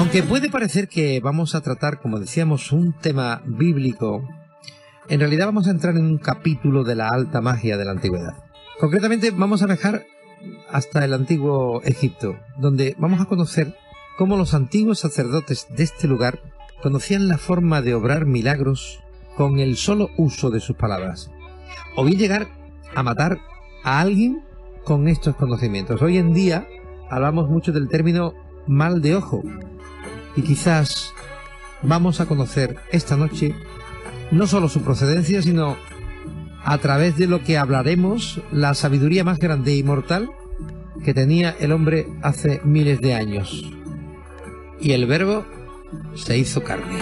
Aunque puede parecer que vamos a tratar, como decíamos, un tema bíblico, en realidad vamos a entrar en un capítulo de la alta magia de la antigüedad. Concretamente vamos a viajar hasta el antiguo Egipto, donde vamos a conocer cómo los antiguos sacerdotes de este lugar conocían la forma de obrar milagros con el solo uso de sus palabras, o bien llegar a matar a alguien con estos conocimientos. Hoy en día hablamos mucho del término mal de ojo, y quizás vamos a conocer esta noche no solo su procedencia, sino a través de lo que hablaremos, la sabiduría más grande e inmortal que tenía el hombre hace miles de años. Y el Verbo se hizo carne.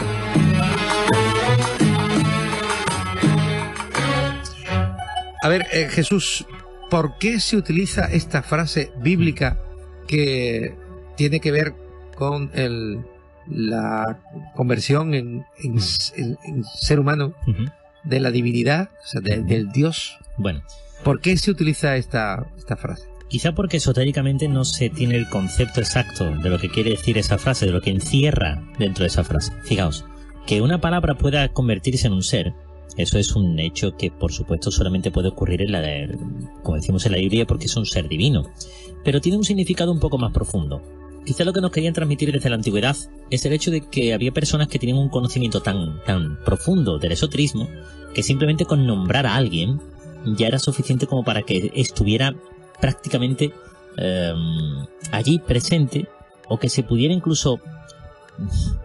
A ver, Jesús, ¿por qué se utiliza esta frase bíblica que tiene que ver con la conversión en ser humano de la divinidad, o sea, del Dios? Bueno, ¿por qué se utiliza esta frase? Quizá porque esotéricamente no se tiene el concepto exacto de lo que quiere decir esa frase, de lo que encierra dentro de esa frase. Fijaos, que una palabra pueda convertirse en un ser, eso es un hecho que por supuesto solamente puede ocurrir como decimos en la Biblia, porque es un ser divino, pero tiene un significado un poco más profundo. Quizá lo que nos querían transmitir desde la antigüedad es el hecho de que había personas que tenían un conocimiento tan profundo del esoterismo que simplemente con nombrar a alguien ya era suficiente como para que estuviera prácticamente allí presente, o que se pudiera incluso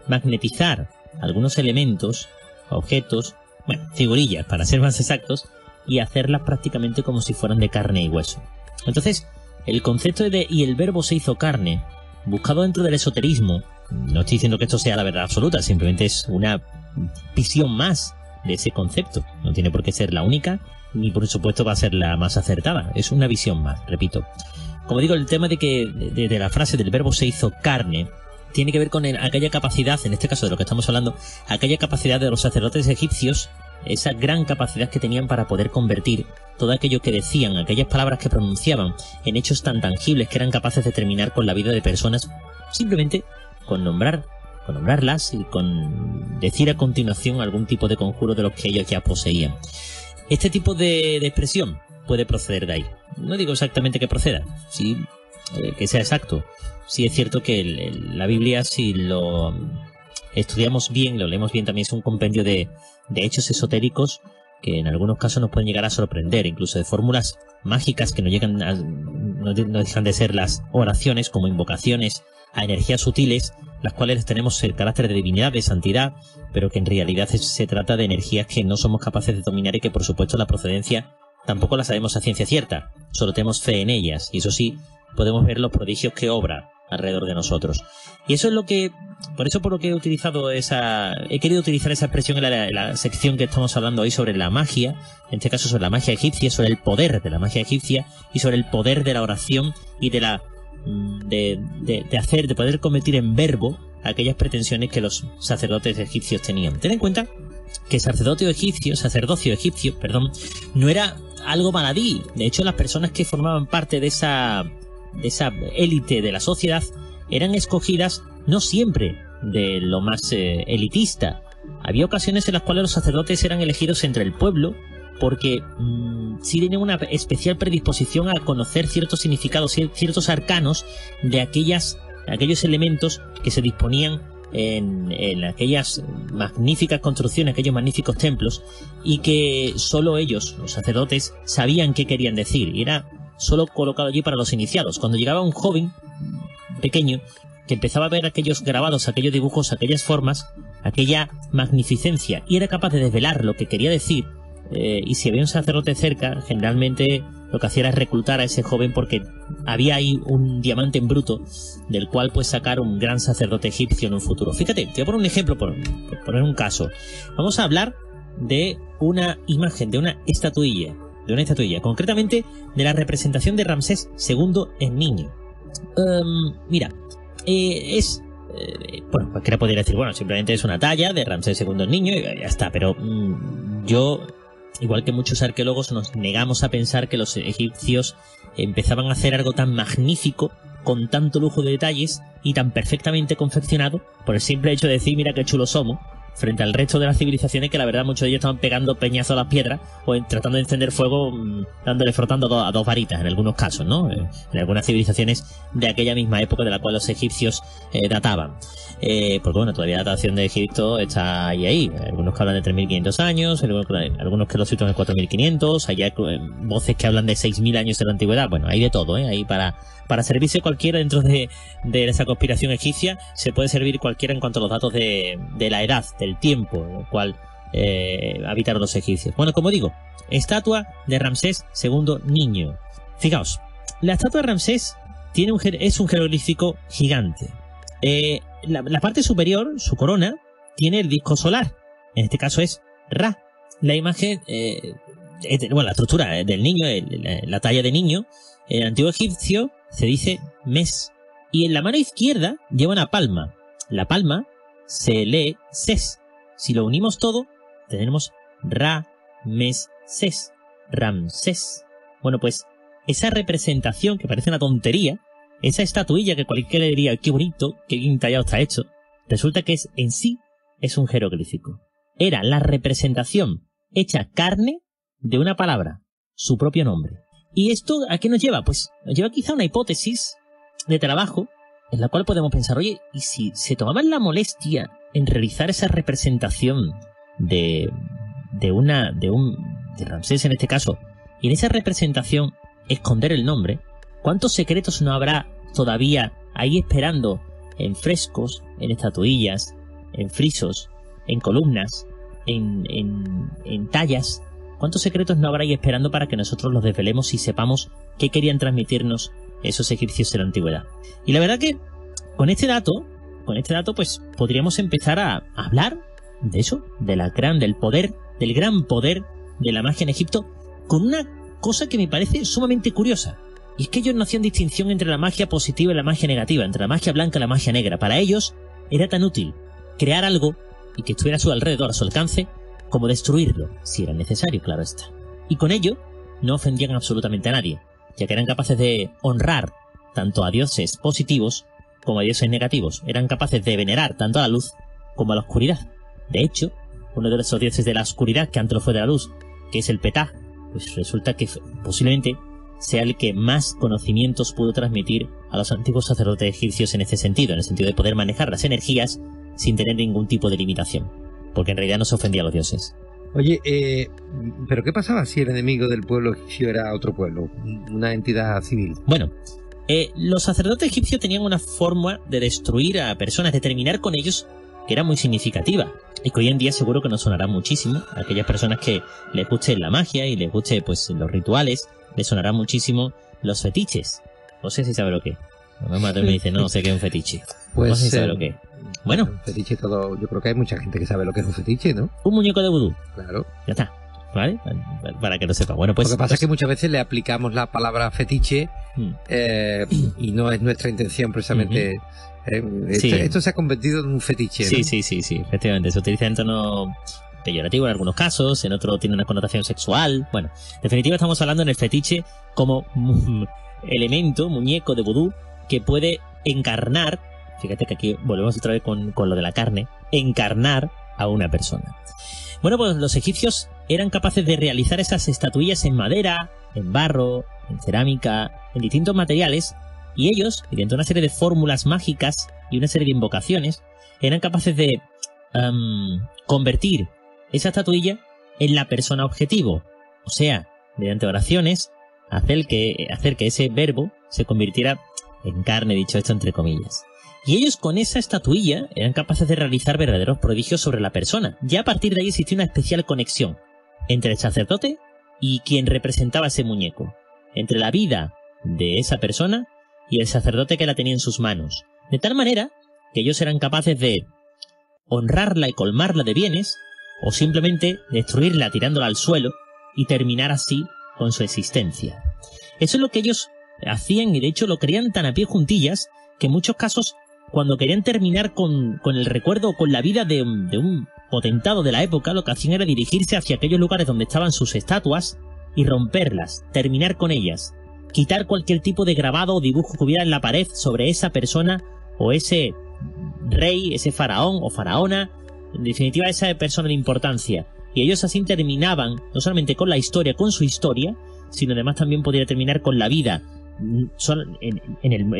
magnetizar algunos elementos, objetos, bueno, figurillas para ser más exactos, y hacerlas prácticamente como si fueran de carne y hueso. Entonces, el concepto de "y el Verbo se hizo carne", buscado dentro del esoterismo, no estoy diciendo que esto sea la verdad absoluta, simplemente es una visión más de ese concepto. No tiene por qué ser la única, ni por supuesto va a ser la más acertada. Es una visión más, repito. Como digo, el tema de la frase del Verbo se hizo carne tiene que ver con aquella capacidad, en este caso de lo que estamos hablando, aquella capacidad de los sacerdotes egipcios, esa gran capacidad que tenían para poder convertir todo aquello que decían, aquellas palabras que pronunciaban, en hechos tan tangibles que eran capaces de terminar con la vida de personas simplemente con nombrarlas y con decir a continuación algún tipo de conjuro de los que ellos ya poseían. Este tipo de expresión puede proceder de ahí. No digo exactamente que proceda, sí, que sea exacto. Sí es cierto que la Biblia, si lo estudiamos bien, lo leemos bien, también es un compendio de hechos esotéricos que en algunos casos nos pueden llegar a sorprender, incluso de fórmulas mágicas que no dejan de ser las oraciones como invocaciones a energías sutiles, las cuales tenemos el carácter de divinidad, de santidad, pero que en realidad se trata de energías que no somos capaces de dominar y que por supuesto la procedencia tampoco la sabemos a ciencia cierta, solo tenemos fe en ellas, y eso sí, podemos ver los prodigios que obra alrededor de nosotros. Y eso es por lo que he querido utilizar esa expresión en la sección que estamos hablando hoy sobre la magia, en este caso sobre la magia egipcia, sobre el poder de la magia egipcia y sobre el poder de la oración y de poder convertir en verbo aquellas pretensiones que los sacerdotes egipcios tenían. Ten en cuenta que sacerdocio egipcio, no era algo baladí. De hecho, las personas que formaban parte de esa élite de la sociedad eran escogidas no siempre de lo más elitista. Había ocasiones en las cuales los sacerdotes eran elegidos entre el pueblo porque sí tenían una especial predisposición a conocer ciertos significados, ciertos arcanos de aquellos elementos que se disponían en aquellas magníficas construcciones, aquellos magníficos templos, y que solo ellos, los sacerdotes, sabían qué querían decir, y era solo colocado allí para los iniciados. Cuando llegaba un joven pequeño que empezaba a ver aquellos grabados, aquellos dibujos, aquellas formas, aquella magnificencia, y era capaz de desvelar lo que quería decir, y si había un sacerdote cerca, generalmente lo que hacía era reclutar a ese joven porque había ahí un diamante en bruto del cual pues sacar un gran sacerdote egipcio en un futuro. Fíjate, te voy a poner un ejemplo, por poner un caso. Vamos a hablar de una imagen, de una estatuilla, concretamente de la representación de Ramsés II en niño. Bueno, cualquiera podría decir, bueno, simplemente es una talla de Ramsés II en niño y ya está, pero yo, igual que muchos arqueólogos, nos negamos a pensar que los egipcios empezaban a hacer algo tan magnífico con tanto lujo de detalles y tan perfectamente confeccionado por el simple hecho de decir, mira qué chulos somos, frente al resto de las civilizaciones que la verdad muchos de ellos estaban pegando peñazos a las piedras o tratando de encender fuego frotando a dos varitas en algunos casos, ¿no? En algunas civilizaciones de aquella misma época de la cual los egipcios databan. Porque bueno, todavía la datación de Egipto está ahí. Algunos que hablan de 3.500 años, algunos que lo sitúan en 4.500, hay voces que hablan de 6.000 años de la antigüedad. Bueno, hay de todo, ahí para servirse cualquiera dentro de esa conspiración egipcia, se puede servir cualquiera en cuanto a los datos de la edad, del tiempo en el cual habitaron los egipcios. Bueno, como digo, estatua de Ramsés II niño. Fijaos, la estatua de Ramsés es un jeroglífico gigante. La parte superior, su corona, tiene el disco solar. En este caso es Ra. La imagen, la estructura del niño, la talla de niño, en el antiguo egipcio se dice Mes. Y en la mano izquierda lleva una palma. La palma se lee Ses. Si lo unimos todo, tenemos Ra, Mes, Ses. Ramsés. Bueno, pues esa representación, que parece una tontería, esa estatuilla que cualquiera diría, qué bonito, qué bien tallado está hecho, resulta que en sí es un jeroglífico. Era la representación hecha carne de una palabra, su propio nombre. ¿Y esto a qué nos lleva? Pues nos lleva quizá a una hipótesis de trabajo en la cual podemos pensar, oye, ¿y si se tomaban la molestia en realizar esa representación de Ramsés en este caso, y en esa representación esconder el nombre? ¿Cuántos secretos no habrá todavía ahí esperando en frescos, en estatuillas, en frisos, en columnas, en tallas? ¿Cuántos secretos no habrá ahí esperando para que nosotros los desvelemos y sepamos qué querían transmitirnos esos egipcios en la antigüedad? Y la verdad que con este dato pues podríamos empezar a hablar de eso, del gran poder de la magia en Egipto, con una cosa que me parece sumamente curiosa. Y es que ellos no hacían distinción entre la magia positiva y la magia negativa, entre la magia blanca y la magia negra. Para ellos era tan útil crear algo y que estuviera a su alrededor, a su alcance, como destruirlo, si era necesario, claro está. Y con ello no ofendían absolutamente a nadie, ya que eran capaces de honrar tanto a dioses positivos como a dioses negativos. Eran capaces de venerar tanto a la luz como a la oscuridad. De hecho, uno de esos dioses de la oscuridad, que antes lo fue de la luz, que es el Ptah, pues resulta que posiblemente sea el que más conocimientos pudo transmitir a los antiguos sacerdotes egipcios en ese sentido, en el sentido de poder manejar las energías sin tener ningún tipo de limitación, porque en realidad no se ofendía a los dioses. Oye, ¿pero qué pasaba si el enemigo del pueblo egipcio era otro pueblo, una entidad civil? Bueno, los sacerdotes egipcios tenían una forma de destruir a personas, de terminar con ellos, que era muy significativa, y que hoy en día seguro que nos sonará muchísimo a aquellas personas que les guste la magia y les guste pues los rituales. Les sonará muchísimo los fetiches. No sé si sabe lo que es. Mi madre me dice, no sé qué es un fetiche. Pues, no sé si sabe lo que es. Bueno. Un fetiche todo. Yo creo que hay mucha gente que sabe lo que es un fetiche, ¿no? Un muñeco de vudú. Claro. Ya está. ¿Vale? Para que lo sepa. Bueno, pues. Lo que pasa es que muchas veces le aplicamos la palabra fetiche y no es nuestra intención precisamente. Esto se ha convertido en un fetiche, ¿no? Sí. Efectivamente. Se utiliza en tono peyorativo en algunos casos, en otro tiene una connotación sexual. Bueno, en definitiva estamos hablando en el fetiche como elemento, muñeco de vudú, que puede encarnar, fíjate que aquí volvemos otra vez con lo de la carne, encarnar a una persona. Bueno, pues los egipcios eran capaces de realizar esas estatuillas en madera, en barro, en cerámica, en distintos materiales, y ellos, mediante una serie de fórmulas mágicas y una serie de invocaciones, eran capaces de convertir esa estatuilla en la persona objetivo, o sea, mediante oraciones, hacer que ese verbo se convirtiera en carne, dicho esto entre comillas. Y ellos con esa estatuilla eran capaces de realizar verdaderos prodigios sobre la persona. Ya a partir de ahí existía una especial conexión entre el sacerdote y quien representaba ese muñeco, entre la vida de esa persona y el sacerdote que la tenía en sus manos, de tal manera que ellos eran capaces de honrarla y colmarla de bienes, o simplemente destruirla tirándola al suelo y terminar así con su existencia. Eso es lo que ellos hacían, y de hecho lo querían tan a pie juntillas que en muchos casos, cuando querían terminar con el recuerdo o con la vida de un potentado de la época, lo que hacían era dirigirse hacia aquellos lugares donde estaban sus estatuas y romperlas, terminar con ellas, quitar cualquier tipo de grabado o dibujo que hubiera en la pared sobre esa persona o ese rey, ese faraón o faraona, en definitiva esa persona de importancia. Y ellos así terminaban no solamente con la historia, con su historia, sino además también podría terminar con la vida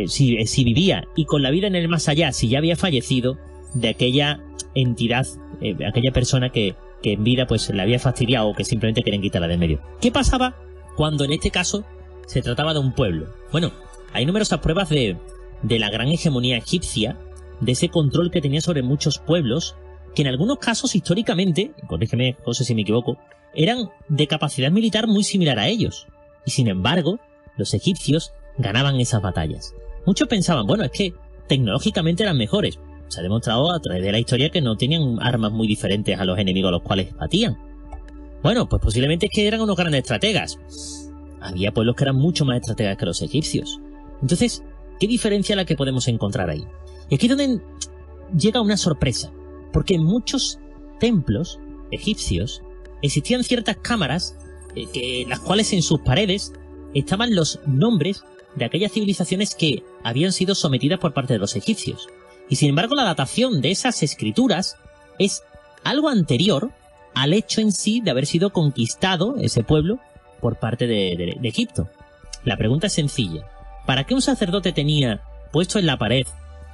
si vivía, y con la vida en el más allá, si ya había fallecido, de aquella entidad, aquella persona que en vida pues le había fastidiado o que simplemente querían quitarla de medio. ¿Qué pasaba cuando en este caso se trataba de un pueblo? Bueno, hay numerosas pruebas de la gran hegemonía egipcia, de ese control que tenía sobre muchos pueblos, que en algunos casos históricamente, corrígeme José si me equivoco, eran de capacidad militar muy similar a ellos. Y sin embargo, los egipcios ganaban esas batallas. Muchos pensaban, bueno, es que tecnológicamente eran mejores. Se ha demostrado a través de la historia que no tenían armas muy diferentes a los enemigos a los cuales batían. Bueno, pues posiblemente es que eran unos grandes estrategas. Había pueblos que eran mucho más estrategas que los egipcios. Entonces, ¿qué diferencia es la que podemos encontrar ahí? Y aquí es donde llega una sorpresa, porque en muchos templos egipcios existían ciertas cámaras las cuales en sus paredes estaban los nombres de aquellas civilizaciones que habían sido sometidas por parte de los egipcios. Y sin embargo la datación de esas escrituras es algo anterior al hecho en sí de haber sido conquistado ese pueblo por parte de Egipto. La pregunta es sencilla. ¿Para qué un sacerdote tenía puesto en la pared,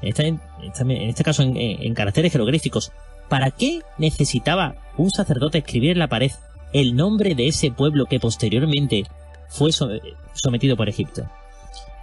en este caso en caracteres jeroglíficos, para qué necesitaba un sacerdote escribir en la pared el nombre de ese pueblo que posteriormente fue sometido por Egipto?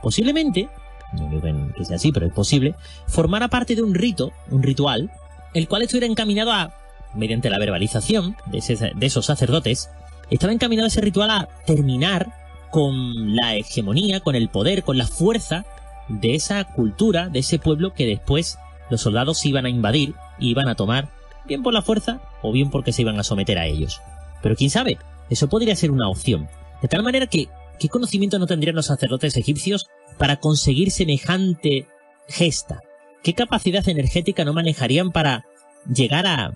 Posiblemente, no digo que sea así, pero es posible, formara parte de un ritual, el cual estuviera encaminado a, mediante la verbalización de esos sacerdotes, estaba encaminado ese ritual a terminar con la hegemonía, con el poder, con la fuerza de esa cultura, de ese pueblo que después los soldados iban a invadir y iban a tomar, bien por la fuerza o bien porque se iban a someter a ellos. Pero quién sabe, eso podría ser una opción. De tal manera que, ¿qué conocimiento no tendrían los sacerdotes egipcios para conseguir semejante gesta? ¿Qué capacidad energética no manejarían para llegar a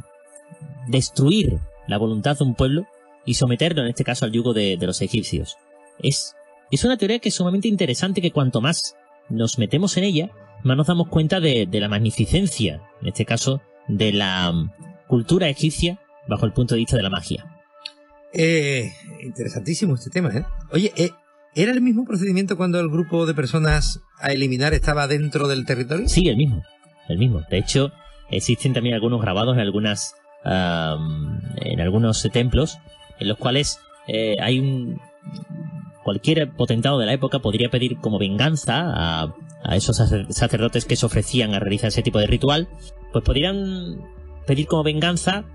destruir la voluntad de un pueblo y someterlo, en este caso, al yugo de los egipcios? Es una teoría que es sumamente interesante, que cuanto más nos metemos en ella, más nos damos cuenta de la magnificencia, en este caso, de la cultura egipcia bajo el punto de vista de la magia. Interesantísimo este tema, ¿eh? Oye, ¿era el mismo procedimiento cuando el grupo de personas a eliminar estaba dentro del territorio? Sí, el mismo. De hecho, existen también algunos grabados en algunos templos en los cuales cualquier potentado de la época podría pedir como venganza a esos sacerdotes que se ofrecían a realizar ese tipo de ritual, pues podrían pedir como venganza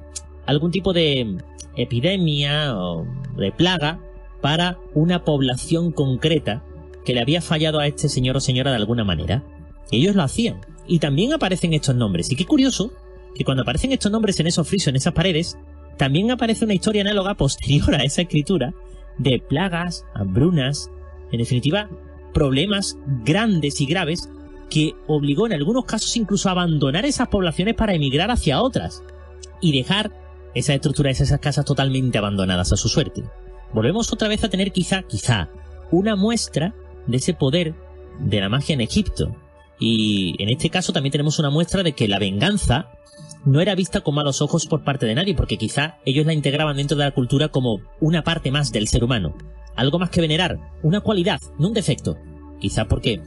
algún tipo de epidemia o de plaga para una población concreta que le había fallado a este señor o señora de alguna manera. Y ellos lo hacían. Y también aparecen estos nombres. Y qué curioso que cuando aparecen estos nombres en esos frisos, en esas paredes, también aparece una historia análoga posterior a esa escritura de plagas, hambrunas, en definitiva, problemas grandes y graves que obligó en algunos casos incluso a abandonar esas poblaciones para emigrar hacia otras y dejar esas estructuras, esas casas totalmente abandonadas a su suerte. Volvemos otra vez a tener quizá una muestra de ese poder de la magia en Egipto. Y en este caso también tenemos una muestra de que la venganza no era vista con malos ojos por parte de nadie, porque quizá ellos la integraban dentro de la cultura como una parte más del ser humano. Algo más que venerar, una cualidad, no un defecto. Quizá porque,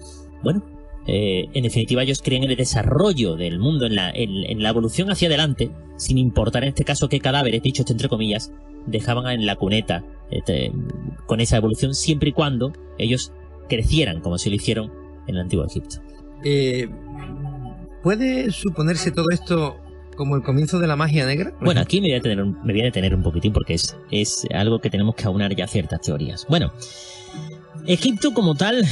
bueno, en definitiva ellos creen en el desarrollo del mundo, en la evolución hacia adelante, sin importar en este caso qué cadáveres, dicho esto entre comillas, dejaban en la cuneta con esa evolución, siempre y cuando ellos crecieran como se lo hicieron en el antiguo Egipto. ¿Puede suponerse todo esto como el comienzo de la magia negra? Bueno, aquí me voy a detener un poquitín porque es algo que tenemos que aunar ya ciertas teorías. Bueno, Egipto como tal,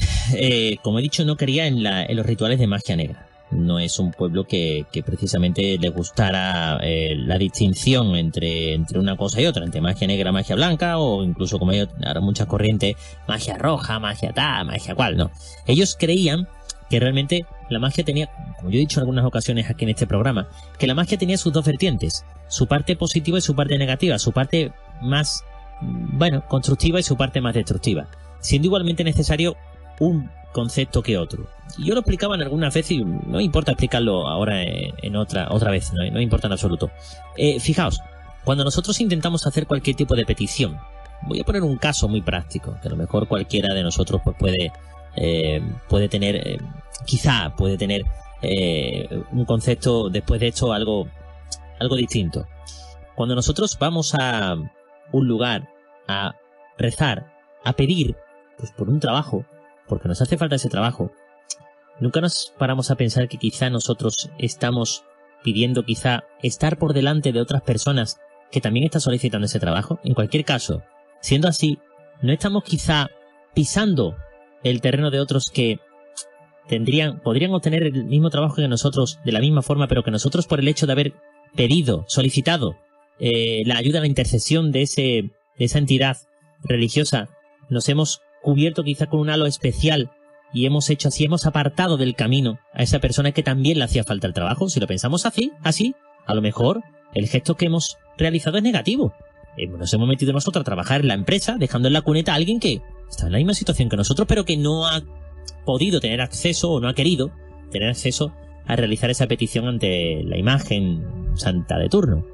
como he dicho, no creía en los rituales de magia negra. No es un pueblo que precisamente le gustara la distinción entre una cosa y otra, entre magia negra, magia blanca, o incluso, como hay ahora muchas corrientes, magia roja, magia tal, magia cual, no. Ellos creían que realmente la magia tenía, como yo he dicho en algunas ocasiones aquí en este programa, que la magia tenía sus dos vertientes, su parte positiva y su parte negativa, su parte más, constructiva y su parte más destructiva. siendo igualmente necesario un concepto que otro. Y yo lo explicaba en algunas veces y no me importa explicarlo ahora en otra vez, no me importa en absoluto. Fijaos, cuando nosotros intentamos hacer cualquier tipo de petición, voy a poner un caso muy práctico, que a lo mejor cualquiera de nosotros pues puede tener, quizá puede tener un concepto después de esto algo distinto. Cuando nosotros vamos a un lugar a rezar, a pedir pues por un trabajo, porque nos hace falta ese trabajo, nunca nos paramos a pensar que quizá nosotros estamos pidiendo quizá estar por delante de otras personas que también están solicitando ese trabajo. En cualquier caso, siendo así, no estamos quizá pisando el terreno de otros que podrían obtener el mismo trabajo que nosotros de la misma forma, pero que nosotros, por el hecho de haber pedido, solicitado la ayuda, la intercesión de esa entidad religiosa, nos hemos cubierto quizá con un halo especial y hemos apartado del camino a esa persona que también le hacía falta el trabajo. Si lo pensamos así, a lo mejor el gesto que hemos realizado es negativo. Nos hemos metido nosotros a trabajar en la empresa, dejando en la cuneta a alguien que está en la misma situación que nosotros, pero que no ha podido tener acceso o no ha querido tener acceso a realizar esa petición ante la imagen santa de turno.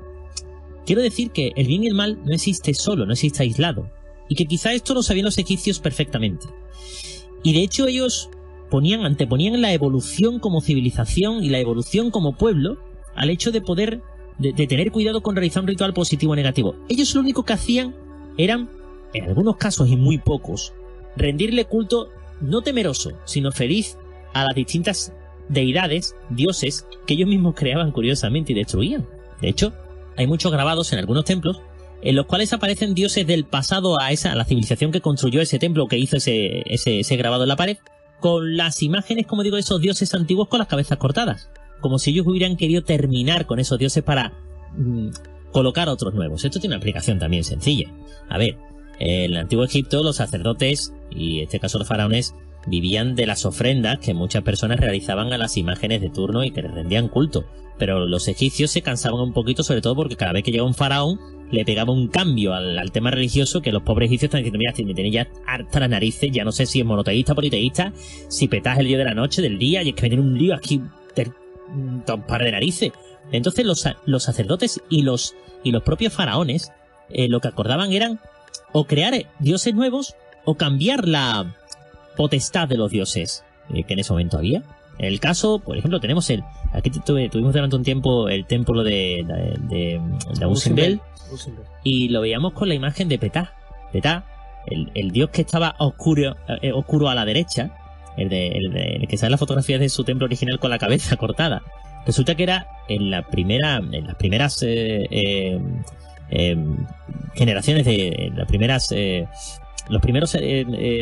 Quiero decir que el bien y el mal no existe solo, no existe aislado, y que quizá esto lo sabían los egipcios perfectamente. Y de hecho ellos anteponían la evolución como civilización y la evolución como pueblo al hecho de poder de tener cuidado con realizar un ritual positivo o negativo. Ellos lo único que hacían eran, en algunos casos y muy pocos, rendirle culto no temeroso, sino feliz a las distintas deidades, dioses, que ellos mismos creaban curiosamente y destruían. De hecho, hay muchos grabados en algunos templos en los cuales aparecen dioses del pasado a la civilización que construyó ese templo, que hizo ese grabado en la pared, con las imágenes, como digo, de esos dioses antiguos con las cabezas cortadas, como si ellos hubieran querido terminar con esos dioses para colocar otros nuevos. Esto tiene una explicación también sencilla. A ver, en el antiguo Egipto los sacerdotes, y en este caso los faraones, vivían de las ofrendas que muchas personas realizaban a las imágenes de turno y que les rendían culto. Pero los egipcios se cansaban un poquito, sobre todo porque cada vez que llegaba un faraón le pegaba un cambio al tema religioso, que los pobres egipcios están diciendo: mira, me tenéis ya harta las narices, ya no sé si es monoteísta, politeísta, si petás el día de la noche, del día, y es que me tiene un lío aquí un par de narices. Entonces los sacerdotes y los propios faraones lo que acordaban eran o crear dioses nuevos o cambiar la potestad de los dioses que en ese momento había. En el caso, por ejemplo, tenemos aquí tuvimos durante un tiempo el templo de Abu Simbel, y lo veíamos con la imagen de Ptah. Ptah, el dios que estaba oscuro a la derecha, el que sale en las fotografías de su templo original con la cabeza cortada. Resulta que era en las primeras generaciones los primeros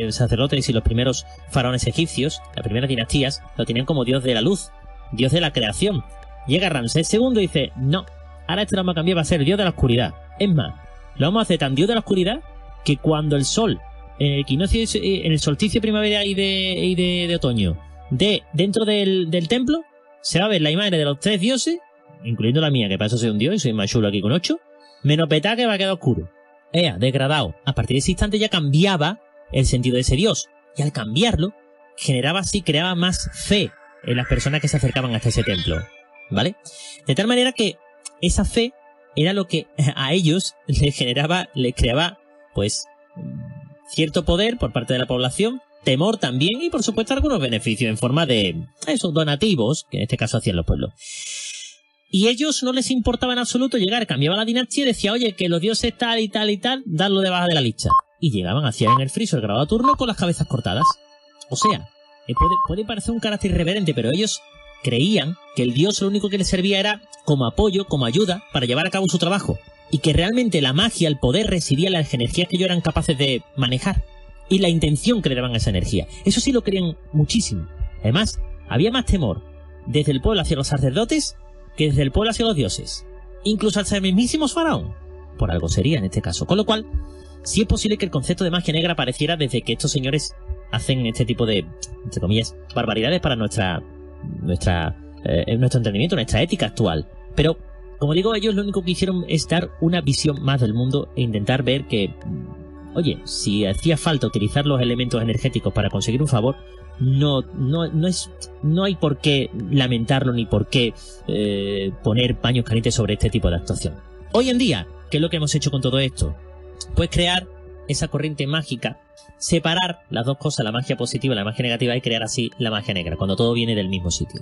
sacerdotes y los primeros faraones egipcios, las primeras dinastías, lo tenían como dios de la luz, dios de la creación. Llega Ramsés II y dice: no, ahora lo vamos a cambiar, va a ser dios de la oscuridad. Es más, lo vamos a hacer tan dios de la oscuridad que cuando el sol, en el equinoccio, en el solsticio de primavera y de otoño, dentro del templo, se va a ver la imagen de los tres dioses, incluyendo la mía, que para eso soy un dios y soy más chulo aquí con 8, menos Ptah, que va a quedar oscuro. Degradado. A partir de ese instante ya cambiaba el sentido de ese dios, y al cambiarlo creaba más fe en las personas que se acercaban hasta ese templo, ¿vale? De tal manera que esa fe era lo que a ellos les creaba pues cierto poder por parte de la población, temor también, y por supuesto algunos beneficios en forma de esos donativos que en este caso hacían los pueblos. Y ellos no les importaba en absoluto llegar, cambiaba la dinastía y decía: oye, que los dioses tal y tal y tal, darlo de baja de la lista. Y llegaban, hacían en el friso el grabado a turno con las cabezas cortadas. O sea, puede parecer un carácter irreverente, pero ellos creían que el dios lo único que les servía era como apoyo, como ayuda para llevar a cabo su trabajo. Y que realmente la magia, el poder, residía en las energías que ellos eran capaces de manejar. Y la intención que le daban a esa energía. Eso sí lo creían muchísimo. Además, había más temor desde el pueblo hacia los sacerdotes que desde el pueblo hacia los dioses, incluso hacia el mismísimo faraón. Por algo sería en este caso. Con lo cual, sí es posible que el concepto de magia negra apareciera desde que estos señores hacen este tipo de, entre comillas, barbaridades para nuestro entendimiento, nuestra ética actual. Pero, como digo, ellos lo único que hicieron es dar una visión más del mundo e intentar ver que oye, si hacía falta utilizar los elementos energéticos para conseguir un favor, no hay por qué lamentarlo ni por qué poner paños calientes sobre este tipo de actuación. Hoy en día, ¿qué es lo que hemos hecho con todo esto? Pues crear esa corriente mágica, separar las dos cosas, la magia positiva y la magia negativa, y crear así la magia negra, cuando todo viene del mismo sitio.